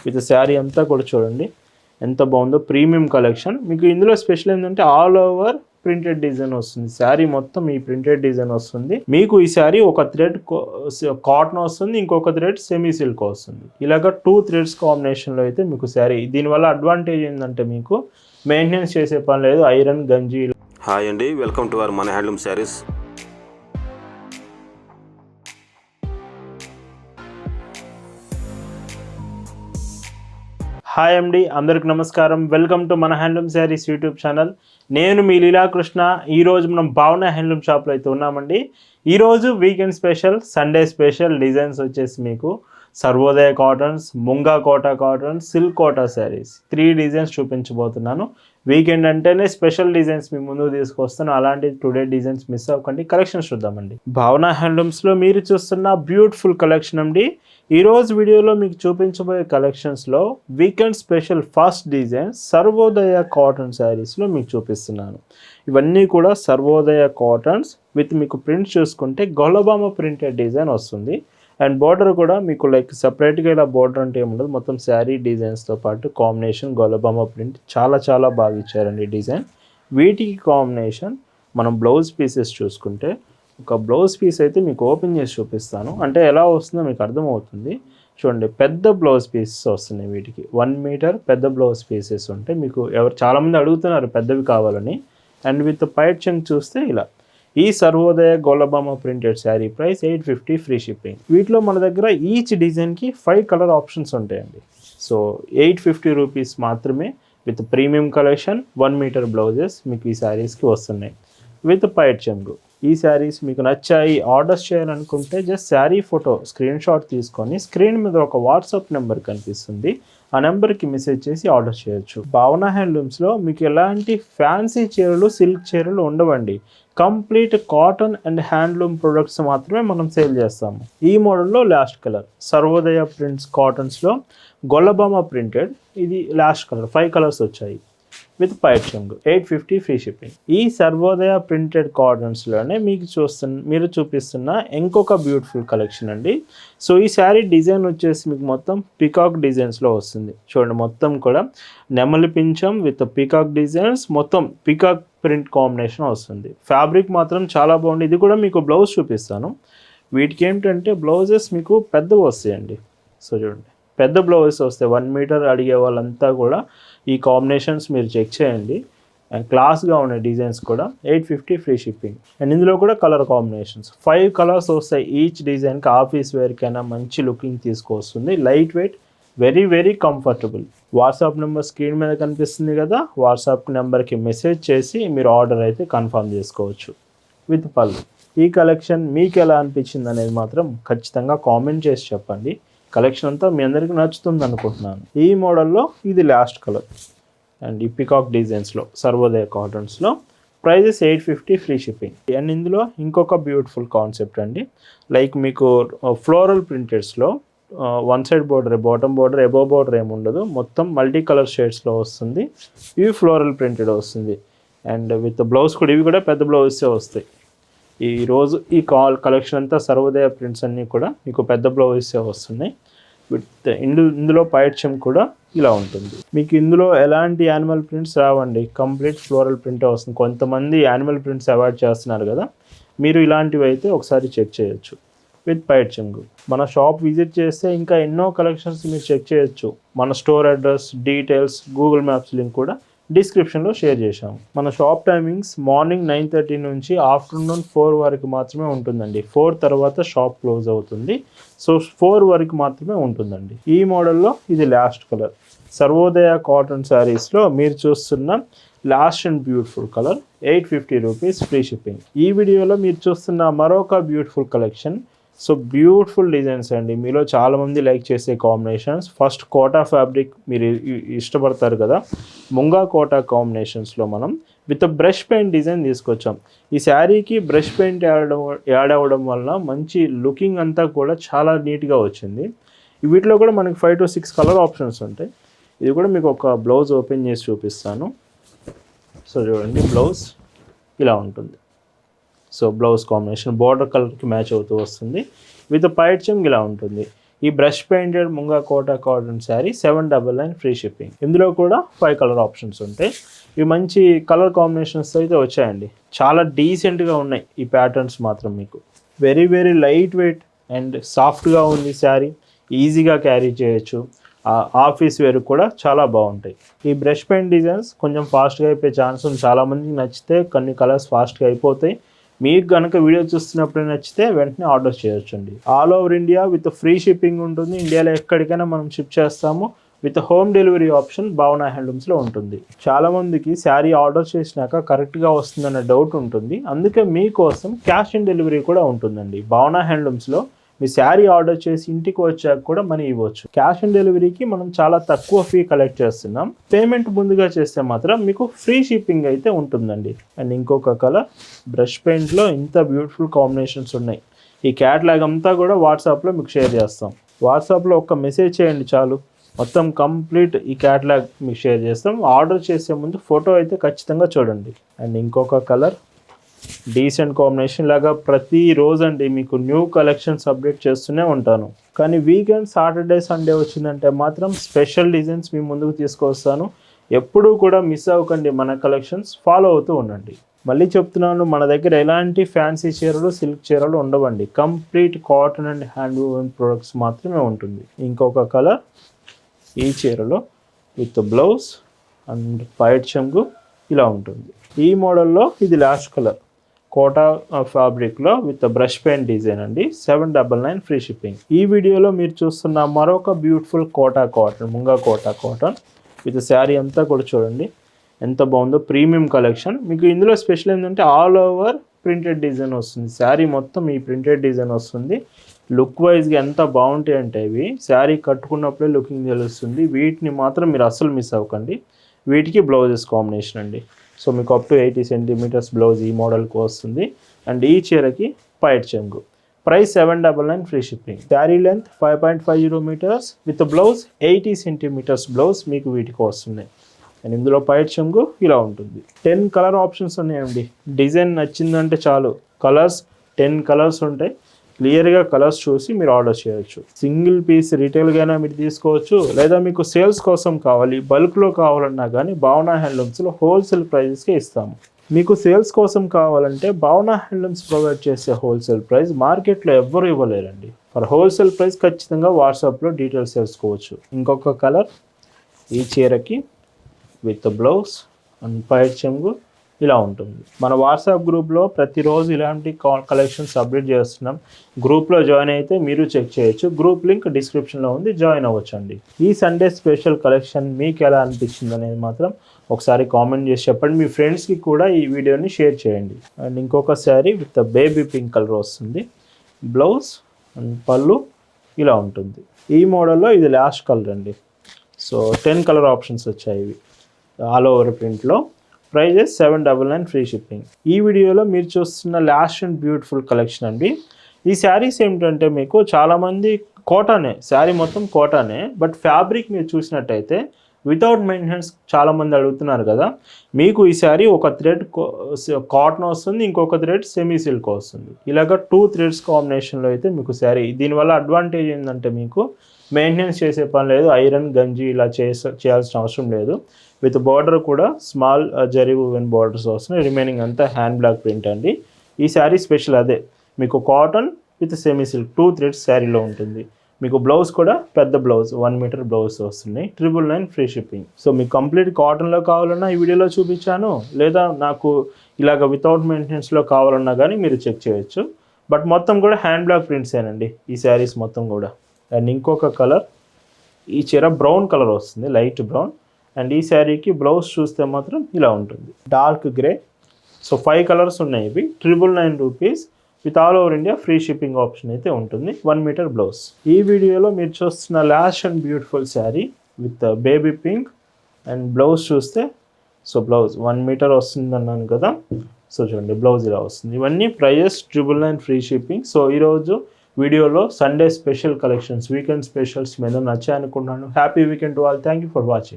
With sari అంతా కూడా చూడండి ఎంత బాగుందో, ప్రీమియం కలెక్షన్. మీకు ఇందులో స్పెషల్ ఏంటంటే ఆల్ ఓవర్ ప్రింటెడ్ డిజైన్ వస్తుంది. శారీ మొత్తం ఈ ప్రింటెడ్ డిజైన్ వస్తుంది. మీకు ఈ శారీ ఒక థ్రెడ్ కాటన్ వస్తుంది, ఇంకొక థ్రెడ్ సెమీ సిల్క్ వస్తుంది. ఇలాగ 2 థ్రెడ్స్ కాంబినేషన్లో అయితే మీకు శారీ. దీనివల్ల అడ్వాంటేజ్ ఏంటంటే మీకు మెయింటెనెన్స్ చేసే పని లేదు, ఐరన్ గంజి. హాయ్ అండి, వెల్కమ్ టు అవర్ మన హ్యాండ్లూమ్ శారీస్. హాయ్ అండి, అందరికి నమస్కారం. వెల్కమ్ టు మన హ్యాండ్లూమ్ శారీస్ యూట్యూబ్ ఛానల్. నేను మీ లీలాకృష్ణ. ఈరోజు మనం భావన హ్యాండ్లూమ్ షాప్లో అయితే ఉన్నామండి. ఈరోజు weekend special, Sunday special designs వచ్చేసి మీకు Sarvodaya cottons, Munga Kota cottons, silk Kota saris 3 designs చూపించబోతున్నాను. వీకెండ్ అంటేనే స్పెషల్ డిజైన్స్ మీ ముందుకు తీసుకొస్తాను. అలాంటి టుడే డిజైన్స్ మిస్ అవ్వకండి. కలెక్షన్స్ చూద్దామండి. భావన హ్యాండ్లూమ్స్లో మీరు చూస్తున్న బ్యూటిఫుల్ కలెక్షన్ అండి. ఈరోజు వీడియోలో మీకు చూపించబోయే కలెక్షన్స్లో weekend special first design Sarvodaya cotton శారీస్లో మీకు చూపిస్తున్నాను. ఇవన్నీ కూడా సర్వోదయ కాటన్స్ విత్ మీకు ప్రింట్ చూసుకుంటే గొల్లబామ ప్రింటెడ్ డిజైన్ వస్తుంది. అండ్ బార్డర్ కూడా మీకు లైక్ సపరేట్గా ఇలా బార్డర్ అంటే ఏముండదు, మొత్తం శారీ డిజైన్స్తో పాటు కాంబినేషన్ గొల్లబామ ప్రింట్ చాలా బాగా ఇచ్చారండి డిజైన్. వీటికి కాంబినేషన్ మనం బ్లౌజ్ పీసెస్ చూసుకుంటే, ఒక బ్లౌజ్ పీస్ అయితే మీకు ఓపెన్ చేసి చూపిస్తాను, అంటే ఎలా వస్తుందో మీకు అర్థమవుతుంది. చూడండి, పెద్ద బ్లౌజ్ పీసెస్ వస్తున్నాయి వీటికి. 1 మీటర్ పెద్ద బ్లౌజ్ పీసెస్ ఉంటే మీకు చాలామంది అడుగుతున్నారు పెద్దవి కావాలని. అండ్ విత్ పైట్ చెంగ్ చూస్తే ఇలా ఈ Sarvodaya Gollabama printed sari price 850 free shipping. వీటిలో మన దగ్గర ఈచ్ డిజైన్కి 5 కలర్ ఆప్షన్స్ ఉంటాయండి. సో 850 రూపీస్ మాత్రమే with premium collection 1 metre blouses మీకు ఈ శారీస్కి వస్తున్నాయి విత్ పైట్ చెంగు. ఈ శారీస్ మీకు నచ్చాయి, ఆర్డర్స్ చేయాలనుకుంటే just sari photo screen shot తీసుకొని స్క్రీన్ మీద ఒక వాట్సాప్ నెంబర్ కనిపిస్తుంది, ఆ నెంబర్కి మెసేజ్ చేసి ఆర్డర్ చేయొచ్చు. భావన హ్యాండ్లూమ్స్లో మీకు ఎలాంటి ఫ్యాన్సీ చీరలు, సిల్క్ చీరలు ఉండవండి. Complete cotton and handloom products మాత్రమే మనం సేల్ చేస్తాము. ఈ మోడల్లో లాస్ట్ కలర్ సర్వోదయ ప్రింట్స్ కాటన్స్లో గొల్లబామ ప్రింటెడ్, ఇది లాస్ట్ కలర్. 5 కలర్స్ వచ్చాయి విత్ పైట్ చెంగు. 850 ఫ్రీ షిప్పింగ్. ఈ సర్వోదయ ప్రింటెడ్ కాటన్స్లోనే మీరు చూపిస్తున్న ఇంకొక బ్యూటిఫుల్ కలెక్షన్ అండి. సో ఈ శారీ డిజైన్ వచ్చేసి మీకు మొత్తం పికాక్ డిజైన్స్లో వస్తుంది. చూడండి, మొత్తం కూడా నెమలి పించం విత్ పికాక్ డిజైన్స్, మొత్తం పికాక్ ప్రింట్ కాంబినేషన్ వస్తుంది. ఫ్యాబ్రిక్ మాత్రం చాలా బాగుంది. ఇది కూడా మీకు బ్లౌజ్ చూపిస్తాను. వీటికి ఏంటంటే బ్లౌజెస్ మీకు పెద్దవి వస్తాయండి. సో చూడండి, పెద్ద బ్లౌజెస్ వస్తాయి. 1 మీటర్ అడిగే వాళ్ళంతా కూడా ఈ కాంబినేషన్స్ మీరు చెక్ చేయండి. అండ్ క్లాస్గా ఉన్నాయి డిజైన్స్ కూడా. 850 ఫ్రీ షిప్పింగ్. అండ్ ఇందులో కూడా కలర్ కాంబినేషన్స్ 5 కలర్స్ వస్తాయి. ఈచ్ డిజైన్కి ఆఫీస్ వేర్కైనా మంచి లుకింగ్ తీసుకొస్తుంది. Light weight, very comfortable. WhatsApp number screen మీద కనిపిస్తుంది కదా, వాట్సాప్ నెంబర్కి మెసేజ్ చేసి మీరు ఆర్డర్ అయితే కన్ఫర్మ్ చేసుకోవచ్చు విత్ పళ్ళు. ఈ కలెక్షన్ మీకు ఎలా అనిపించింది అనేది మాత్రం ఖచ్చితంగా కామెంట్ చేసి చెప్పండి. కలెక్షన్ అంతా మీ అందరికీ నచ్చుతుంది అనుకుంటున్నాను. ఈ మోడల్లో ఇది లాస్ట్ కలర్. అండ్ ఈ పికాక్ డిజైన్స్లో సర్వోదయ కాటన్స్లో ప్రైజెస్ 850 ఫ్రీ షిప్పింగ్. అండ్ ఇందులో ఇంకొక బ్యూటిఫుల్ కాన్సెప్ట్ అండి. లైక్ మీకు ఫ్లోరల్ ప్రింటెడ్స్లో 1 side border, bottom border, above border ఏమి ఉండదు, మొత్తం మల్టీ కలర్ షేడ్స్లో వస్తుంది. ఇవి ఫ్లోరల్ ప్రింటెడ్ వస్తుంది. అండ్ విత్ బ్లౌజ్ కూడా, ఇవి కూడా పెద్ద బ్లౌజెసే వస్తాయి. ఈరోజు ఈ కలెక్షన్ అంతా సర్వోదయ ప్రింట్స్ అన్నీ కూడా మీకు పెద్ద బ్లౌజెసే వస్తున్నాయి. విత్ ఇందులో పైట్ చెంగు కూడా ఇలా ఉంటుంది. మీకు ఇందులో ఎలాంటి యానిమల్ ప్రింట్స్ రావండి, కంప్లీట్ ఫ్లోరల్ ప్రింటే వస్తుంది. కొంతమంది యానిమల్ ప్రింట్స్ అవాయిడ్ చేస్తున్నారు కదా, మీరు ఇలాంటివి అయితే ఒకసారి చెక్ చేయొచ్చు విత్ పైట్ చెంగు. మన షాప్ విజిట్ చేస్తే ఇంకా ఎన్నో కలెక్షన్స్ మీరు చెక్ చేయొచ్చు. మన store address, details, Google maps link కూడా డిస్క్రిప్షన్లో షేర్ చేశాము. మన షాప్ టైమింగ్స్ మార్నింగ్ 9:30 నుంచి ఆఫ్టర్నూన్ 4 వరకు మాత్రమే ఉంటుందండి. 4 తర్వాత షాప్ క్లోజ్ అవుతుంది. సో 4 వరకు మాత్రమే ఉంటుందండి. ఈ మోడల్లో ఇది లాస్ట్ కలర్. సర్వోదయ కాటన్ శారీస్లో మీరు చూస్తున్న last and beautiful colour 850 rupees free shipping. ఈ వీడియోలో మీరు చూస్తున్న మరొక beautiful collection. So beautiful designs అండి. మీలో చాలామంది లైక్ చేసే కాంబినేషన్స్. ఫస్ట్ కోటా ఫ్యాబ్రిక్ మీరు ఇష్టపడతారు కదా, ముంగా కోటా కాంబినేషన్స్లో మనం విత్ బ్రష్ పెయింట్ డిజైన్ తీసుకొచ్చాం. ఈ శారీకి బ్రష్ పెయింట్ యాడ్ అవ్వడం వలన మంచి లుకింగ్ అంతా కూడా చాలా నీట్గా వచ్చింది. వీటిలో కూడా మనకి 5 to 6 కలర్ ఆప్షన్స్ ఉంటాయి. ఇది కూడా మీకు ఒక బ్లౌజ్ ఓపెన్ చేసి చూపిస్తాను. సో చూడండి, బ్లౌజ్ ఇలా ఉంటుంది. సో బ్లౌజ్ కాంబినేషన్ బార్డర్ కలర్కి మ్యాచ్ అవుతూ వస్తుంది. విత్ పైట్ చెంగు ఇలా ఉంటుంది. ఈ brush painted Munga Kota cotton sari 799 free shipping. ఇందులో కూడా 5 కలర్ ఆప్షన్స్ ఉంటాయి. ఇవి మంచి కలర్ కాంబినేషన్స్ అయితే వచ్చాయండి. చాలా డీసెంట్గా ఉన్నాయి ఈ ప్యాటర్న్స్ మాత్రం. మీకు very very light weight and సాఫ్ట్గా ఉంది శారీ. ఈజీగా క్యారీ చేయొచ్చు. ఆఫీస్ వేర్ కూడా చాలా బాగుంటాయి. ఈ బ్రష్ పెయింట్ డిజైన్స్ కొంచెం ఫాస్ట్గా అయిపోయే ఛాన్స్ ఉంది. చాలామందికి నచ్చితే కొన్ని కలర్స్ ఫాస్ట్గా అయిపోతాయి. మీకు కనుక వీడియో చూస్తున్నప్పుడు నచ్చితే వెంటనే ఆర్డర్ చేయొచ్చండి. All over India with free shipping ఉంటుంది. ఇండియాలో ఎక్కడికైనా మనం షిప్ చేస్తాము. విత్ హోమ్ డెలివరీ ఆప్షన్ భావన హ్యాండ్లూమ్స్లో ఉంటుంది. చాలామందికి శారీ ఆర్డర్ చేసినాక కరెక్ట్గా వస్తుందన్న డౌట్ ఉంటుంది. అందుకే మీకోసం క్యాష్ ఆన్ డెలివరీ కూడా ఉంటుందండి. భావన హ్యాండ్లూమ్స్లో మీ శారీ ఆర్డర్ చేసి ఇంటికి వచ్చాక కూడా మనీ ఇవ్వచ్చు. క్యాష్ ఆన్ డెలివరీకి మనం చాలా తక్కువ ఫీ కలెక్ట్ చేస్తున్నాం. పేమెంట్ ముందుగా చేస్తే మాత్రం మీకు ఫ్రీ షిప్పింగ్ అయితే ఉంటుందండి. అండ్ ఇంకొక కలర్ బ్రష్ పెయింట్లో ఇంత బ్యూటిఫుల్ కాంబినేషన్స్ ఉన్నాయి. ఈ క్యాటలాగ్ అంతా కూడా వాట్సాప్లో మీకు షేర్ చేస్తాం. వాట్సాప్లో ఒక మెసేజ్ చేయండి చాలు, మొత్తం కంప్లీట్ ఈ క్యాటలాగ్ మీకు షేర్ చేస్తాం. ఆర్డర్ చేసే ముందు ఫోటో అయితే ఖచ్చితంగా చూడండి. అండ్ ఇంకొక కలర్ డీసెంట్ కాంబినేషన్ లాగా ప్రతిరోజు అండి మీకు న్యూ కలెక్షన్స్ అప్డేట్ చేస్తూనే ఉంటాను. కానీ వీకెండ్ సాటర్డే సండే వచ్చిందంటే మాత్రం స్పెషల్ డిజైన్స్ మీ ముందుకు తీసుకొస్తాను. ఎప్పుడూ కూడా మిస్ అవ్వకండి. మన కలెక్షన్స్ ఫాలో అవుతూ ఉండండి. మళ్ళీ చెప్తున్నాను, మన దగ్గర ఎలాంటి ఫ్యాన్సీ చీరలు సిల్క్ చీరలు ఉండవండి. Complete cotton and hand woven products మాత్రమే ఉంటుంది. ఇంకొక కలర్ ఈ చీరలో విత్ బ్లౌజ్ అండ్ వైట్ చెంగు ఇలా ఉంటుంది. ఈ మోడల్లో ఇది లాస్ట్ కలర్ కోటా ఫ్యాబ్రిక్లో విత్ బ్రష్ పెయింట్ డిజైన్ అండి. 799 ఫ్రీ షిప్పింగ్. ఈ వీడియోలో మీరు చూస్తున్న మరొక బ్యూటిఫుల్ కోటా కాటన్ ముంగా కోటా కాటన్ విత్ శారీ అంతా కూడా చూడండి ఎంత బాగుందో. Premium collection. మీకు ఇందులో స్పెషల్ ఏంటంటే ఆల్ ఓవర్ ప్రింటెడ్ డిజైన్ వస్తుంది. శారీ మొత్తం ఈ ప్రింటెడ్ డిజైన్ వస్తుంది. లుక్ వైజ్గా ఎంత బాగుంటాయి అంటే ఇవి శారీ కట్టుకున్నప్పుడే లుకింగ్ తెలుస్తుంది. వీటిని మాత్రం మీరు అస్సలు మిస్ అవ్వకండి. వీటికి బ్లౌజెస్ కాంబినేషన్ అండి. సో మీకు అప్ టు 80 సెంటీమీటర్స్ బ్లౌజ్ ఈ మోడల్కి వస్తుంది. అండ్ ఈ చీరకి పైట్ చెంగు. Price 799 free shipping. Sari length 5.50 metres with blouse 80 centimetres blouse మీకు వీటికి వస్తుంది. అండ్ ఇందులో పైట్ చెంగు ఇలా ఉంటుంది. 10 కలర్ ఆప్షన్స్ ఉన్నాయండి. డిజైన్ నచ్చిందంటే చాలు, కలర్స్ 10 కలర్స్ ఉంటాయి. క్లియర్గా కలర్స్ చూసి మీరు ఆర్డర్ చేయొచ్చు. సింగిల్ పీస్ రీటైల్గానే మీరు తీసుకోవచ్చు, లేదా మీకు సేల్స్ కోసం కావాలి బల్క్లో కావాలన్నా కానీ భావన హ్యాండ్లూమ్స్లో హోల్సేల్ ప్రైజెస్కే ఇస్తాము. మీకు సేల్స్ కోసం కావాలంటే భావన హ్యాండ్లూమ్స్ ప్రొవైడ్ చేసే హోల్సేల్ ప్రైస్ మార్కెట్లో ఎవ్వరు ఇవ్వలేరండి. ఫర్ హోల్సేల్ ప్రైస్ ఖచ్చితంగా వాట్సాప్లో డీటెయిల్స్ తెలుసుకోవచ్చు. ఇంకొక కలర్ ఈ చీరకి విత్ బ్లౌజ్ అండ్ పైట్ చెంగు ఇలా ఉంటుంది. మన వాట్సాప్ గ్రూప్లో ప్రతిరోజు ఇలాంటి కలెక్షన్స్ అప్డేట్ చేస్తున్నాం. గ్రూప్లో జాయిన్ అయితే మీరు చెక్ చేయొచ్చు. గ్రూప్ లింక్ డిస్క్రిప్షన్లో ఉంది, జాయిన్ అవ్వచ్చండి. ఈ సండే స్పెషల్ కలెక్షన్ మీకు ఎలా అనిపించింది అనేది మాత్రం ఒకసారి కామెంట్ చేసి చెప్పండి. మీ ఫ్రెండ్స్కి కూడా ఈ వీడియోని షేర్ చేయండి. అండ్ ఇంకొక sari with baby pink colour వస్తుంది. బ్లౌజ్ అండ్ పళ్ళు ఇలా ఉంటుంది. ఈ మోడల్లో ఇది లాస్ట్ కలర్ అండి. సో 10 కలర్ ఆప్షన్స్ వచ్చాయి ఇవి ఆల్ ఓవర్ ప్రింట్లో. Prices 799 free shipping. ఈ వీడియోలో మీరు చూస్తున్న లాస్ట్ అండ్ బ్యూటిఫుల్ కలెక్షన్ అండి. ఈ శారీస్ ఏమిటంటే మీకు చాలామంది కోటానే, శారీ మొత్తం కోటానే, బట్ ఫ్యాబ్రిక్ మీరు చూసినట్టయితే వితౌట్ మెయింటెనెన్స్ చాలామంది అడుగుతున్నారు కదా. మీకు ఈ శారీ ఒక థ్రెడ్ కాటన్ వస్తుంది, ఇంకొక థ్రెడ్ సెమీ సిల్క్ వస్తుంది. ఇలాగ 2 థ్రెడ్స్ కాంబినేషన్లో అయితే మీకు శారీ. దీనివల్ల అడ్వాంటేజ్ ఏంటంటే మీకు మెయింటెనెన్స్ చేసే పని లేదు. ఐరన్ గంజి ఇలా చేయాల్సిన అవసరం లేదు. విత్ బార్డర్ కూడా స్మాల్ జరీ వూవెన్ బార్డర్స్ వస్తున్నాయి. రిమైనింగ్ అంతా హ్యాండ్ బ్లాక్ ప్రింట్ అండి. ఈ శారీ స్పెషల్ అదే, మీకు cotton with semi silk 2 threads శారీలో ఉంటుంది. మీకు బ్లౌజ్ కూడా పెద్ద బ్లౌజ్ 1 మీటర్ బ్లౌజ్ వస్తున్నాయి. 999 ఫ్రీ షిప్పింగ్. సో మీకు కంప్లీట్ కాటన్లో కావాలన్నా ఈ వీడియోలో చూపించాను, లేదా నాకు ఇలాగ వితౌట్ మెయింటెనెన్స్లో కావాలన్నా కానీ మీరు చెక్ చేయొచ్చు. బట్ మొత్తం కూడా హ్యాండ్ బ్లాక్ ప్రింట్సేనండి ఈ శారీస్ మొత్తం కూడా. అండ్ ఇంకొక కలర్ ఈ చీర బ్రౌన్ కలర్ వస్తుంది, లైట్ బ్రౌన్. అండ్ ఈ శారీకి బ్లౌజ్ చూస్తే మాత్రం ఇలా ఉంటుంది, డార్క్ గ్రే. సో 5 కలర్స్ ఉన్నాయి ఇవి. 999 rupees with all over India free shipping option అయితే ఉంటుంది. 1 మీటర్ బ్లౌజ్. ఈ వీడియోలో మీరు చూస్తున్న last and beautiful sari with baby pink and blouse చూస్తే, సో బ్లౌజ్ 1 మీటర్ వస్తుంది అన్నాను కదా. సో చూడండి బ్లౌజ్ ఇలా వస్తుంది. ఇవన్నీ ప్రైజెస్ 999 ఫ్రీ షిప్పింగ్. సో ఈరోజు వీడియోలో Sunday special collections, weekend specials మీద నచ్చాయి అనుకుంటున్నాను. Happy weekend to all. Thank you for watching.